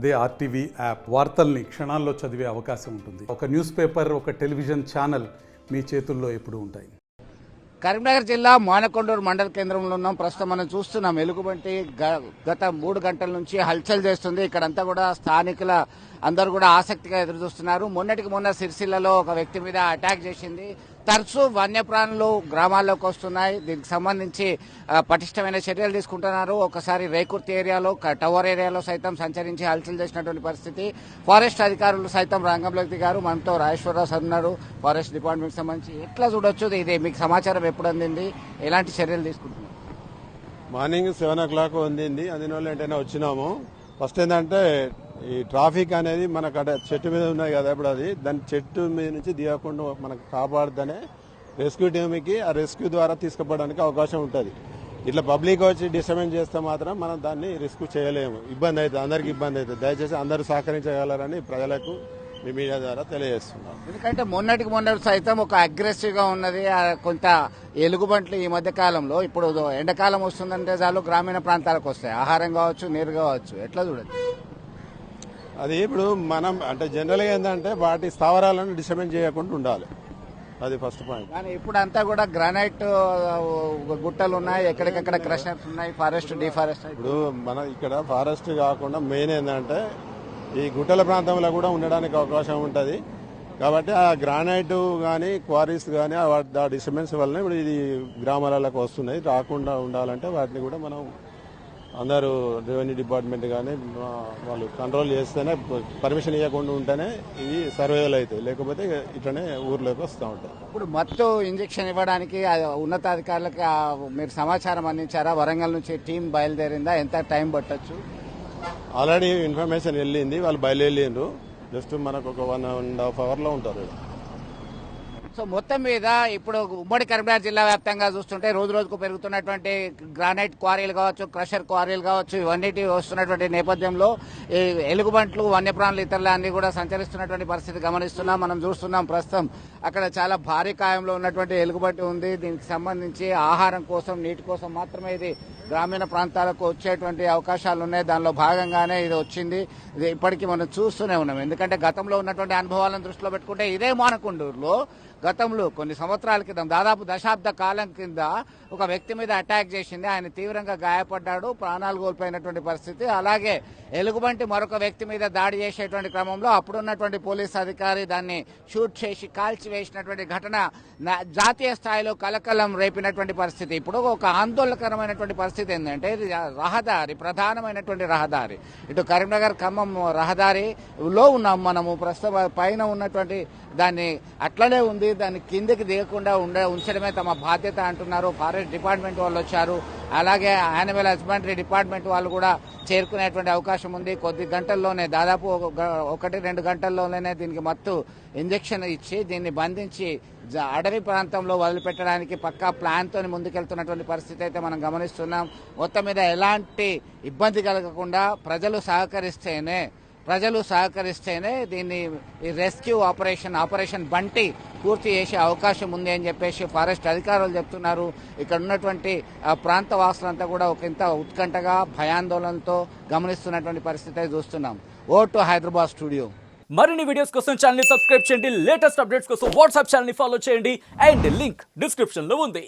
అదే RTV app వార్తల్ని క్షణాల్లో చదివే అవకాశం ఉంటుంది. ఒక న్యూస్ పేపర్, ఒక టెలివిజన్ ఛానల్ మీ చేతుల్లో ఎప్పుడూ ఉంటాయి. కరీంనగర్ జిల్లా మానకొండూరు మండల కేంద్రంలో ఉన్నాం. ప్రస్తుతం మనం చూస్తున్నాం ఎలుగుబంటి గత 3 గంటల నుంచి హల్చల్ చేస్తుంది. ఇక్కడంతా కూడా స్థానికుల అందరూ కూడా ఆసక్తిగా ఎదురు చూస్తున్నారు. మొన్నటికి మొన్న సిరిసిల్లలో ఒక వ్యక్తి మీద అటాక్ చేసింది. తరచూ వన్యప్రాణులు గ్రామాల్లోకి వస్తున్నాయి. దీనికి సంబంధించి పటిష్టమైన చర్యలు తీసుకుంటున్నారు. ఒకసారి రేకుర్తి ఏరియాలో, టవర్ ఏరియాలో సైతం సంచరించి హల్చల్ చేసినటువంటి పరిస్థితి. ఫారెస్ట్ అధికారులు సైతం రంగంలోకి దిగారు. మనతో రాజేశ్వరరావు సార్ ఉన్నారు, ఫారెస్ట్ డిపార్ట్మెంట్ సంబంధించి. ఎట్లా చూడొచ్చు, ఇది మీకు సమాచారం ఎప్పుడు అందింది, ఎలాంటి చర్యలు తీసుకుంటున్నారు? మార్నింగ్ 7 o'clock అందింది. అందువల్ల ఏంటైనా వచ్చినాము. ఫస్ట్ ఏంటంటే ఈ ట్రాఫిక్ అనేది మనకు అక్కడ చెట్టు మీద ఉన్నాయి కదా, ఇప్పుడు అది దాని చెట్టు మీద నుంచి దిగకుండా మనకు కాపాడుతూనే రెస్క్యూ టీమ్కి ఆ రెస్క్యూ ద్వారా తీసుకుపోవడానికి అవకాశం ఉంటుంది. ఇట్లా పబ్లిక్ వచ్చి డిస్టర్బెన్స్ చేస్తే మాత్రం మనం దాన్ని రెస్క్యూ చేయలేము. ఇబ్బంది అవుతుంది, అందరికి ఇబ్బంది అవుతుంది. దయచేసి అందరూ సహకరించగలరని ప్రజలకు మీ మీడియా ద్వారా తెలియజేస్తున్నాం. ఎందుకంటే మొన్న సైతం ఒక అగ్రెసివ్ గా ఉన్నది కొంత ఎలుగుబంట్లు ఈ మధ్య కాలంలో. ఇప్పుడు ఎండాకాలం వస్తుందంటే చాలు గ్రామీణ ప్రాంతాలకు వస్తాయి, ఆహారం కావచ్చు, నీరు కావచ్చు. ఎట్లా చూడచ్చు అది? ఇప్పుడు మనం అంటే జనరల్గా ఏంటంటే వాటి స్థావరాలను డిస్టర్బెన్స్ చేయకుండా ఉండాలి, అది ఫస్ట్ పాయింట్. కానీ ఇప్పుడు అంతా కూడా గ్రానైట్ గుట్టలు ఉన్నాయి, ఎక్కడికక్కడ క్రషర్స్ ఉన్నాయి, ఫారెస్ట్ డిఫారెస్ట్. ఇప్పుడు మన ఇక్కడ ఫారెస్ట్ కాకుండా మెయిన్ ఏంటంటే ఈ గుట్టల ప్రాంతంలో కూడా ఉండడానికి అవకాశం ఉంటుంది. కాబట్టి ఆ గ్రానైట్ కానీ క్వారీస్ కానీ ఆ డిస్టర్బెన్స్ వల్ల ఇప్పుడు ఇది గ్రామాలకు వస్తున్నాయి. రాకుండా ఉండాలంటే వాటిని కూడా మనం అందరూ రెవెన్యూ డిపార్ట్మెంట్ కానీ వాళ్ళు కంట్రోల్ చేస్తేనే, పర్మిషన్ ఇవ్వకుండా ఉంటేనే ఇవి సర్వేలు అవుతాయి, లేకపోతే ఇట్లనే ఊర్లోకి వస్తూ ఉంటాయి. ఇప్పుడు మత్తు ఇంజెక్షన్ ఇవ్వడానికి ఉన్నతాధికారులకు మీరు సమాచారం అందించారా? వరంగల్ నుంచి టీం బయలుదేరిందా? ఎంత టైం పట్టొచ్చు? ఆల్రెడీ ఇన్ఫర్మేషన్ వెళ్ళింది, వాళ్ళు బయలుదేరిండ్రు. జస్ట్ మనకు ఒక 1.5 hour ఉంటారు. సో మొత్తం మీద ఇప్పుడు ఉమ్మడి కరీంనగర్ జిల్లా వ్యాప్తంగా చూస్తుంటే రోజు రోజుకు పెరుగుతున్నటువంటి గ్రానైట్ క్వారీలు కావచ్చు, క్రషర్ క్వారీలు కావచ్చు, ఇవన్నిటి వస్తున్నటువంటి నేపథ్యంలో ఈ ఎలుగుబంట్లు, వన్యప్రాణులు, ఇతరులు అన్ని కూడా సంచరిస్తున్నటువంటి పరిస్థితి గమనిస్తున్నాం. మనం చూస్తున్నాం ప్రస్తుతం అక్కడ చాలా భారీ కాయంలో ఉన్నటువంటి ఎలుగుబంటి ఉంది. దీనికి సంబంధించి ఆహారం కోసం, నీటి కోసం మాత్రమే ఇది గ్రామీణ ప్రాంతాలకు వచ్చేటువంటి అవకాశాలు ఉన్నాయి. దానిలో భాగంగానే ఇది వచ్చింది. ఇది ఇప్పటికీ మనం చూస్తూనే ఉన్నాం. ఎందుకంటే గతంలో ఉన్నటువంటి అనుభవాలను దృష్టిలో పెట్టుకుంటే ఇదే మానకొండూరులో గతంలో కొన్ని సంవత్సరాల క్రితం, దాదాపు దశాబ్ద కాలం కింద ఒక వ్యక్తి మీద అటాక్ చేసింది. ఆయన తీవ్రంగా గాయపడ్డాడు, ప్రాణాలు కోల్పోయినటువంటి పరిస్థితి. అలాగే ఎలుగుబంటి మరొక వ్యక్తి మీద దాడి చేసేటువంటి క్రమంలో అప్పుడున్నటువంటి పోలీస్ అధికారి దాన్ని షూట్ చేసి కాల్చి వేసినటువంటి ఘటన జాతీయ స్థాయిలో కలకలం రేపినటువంటి పరిస్థితి. ఇప్పుడు ఒక ఆందోళనకరమైనటువంటి పరిస్థితి ఏంటంటే ఇది రహదారి, ప్రధానమైనటువంటి రహదారి. ఇటు కరీంనగర్ ఖమ్మం రహదారిలో ఉన్నాం మనము. ప్రస్తుతం పైన ఉన్నటువంటి దాన్ని అట్లనే ఉంది, దాన్ని కిందకి దిగకుండా ఉంచడమే తమ బాధ్యత అంటున్నారు. ఫారెస్ట్ డిపార్ట్మెంట్ వాళ్ళు వచ్చారు, అలాగే యానిమల్ హస్బెండరీ డిపార్ట్మెంట్ వాళ్ళు కూడా చేరుకునేటువంటి అవకాశం ఉంది. కొద్ది గంటల్లోనే, దాదాపు 1-2 గంటల్లోనే దీనికి మత్తు ఇంజెక్షన్ ఇచ్చి దీన్ని బంధించి అడవి ప్రాంతంలో వదిలిపెట్టడానికి పక్కా ప్లాన్ తోని ముందుకెళ్తున్నటువంటి పరిస్థితి అయితే మనం గమనిస్తున్నాం. మొత్తం మీద ఎలాంటి ఇబ్బంది కలగకుండా ప్రజలు సహకరిస్తేనే దీన్ని ఈ రెస్క్యూ ఆపరేషన్ బంటి పూర్తి చేసే అవకాశం ఉంది అని చెప్పేసి ఫారెస్ట్ అధికారులు చెప్తున్నారు. ఇక్కడ ఉన్నటువంటి ప్రాంత వాసులంతా కూడా ఒకంత ఉత్కంఠగా, భయాందోళనతో గమనిస్తున్నటువంటి పరిస్థితి చూస్తున్నాం. To Hyderabad studio. మరిన్ని వీడియోస్ కోసం ఛానల్ ని సబ్స్క్రైబ్ చేయండి. లేటెస్ట్ అప్డేట్స్ కోసం వాట్సాప్ ఛానల్ ని ఫాలో చేయండి. అండ్ లింక్ డిస్క్రిప్షన్ లో ఉంది.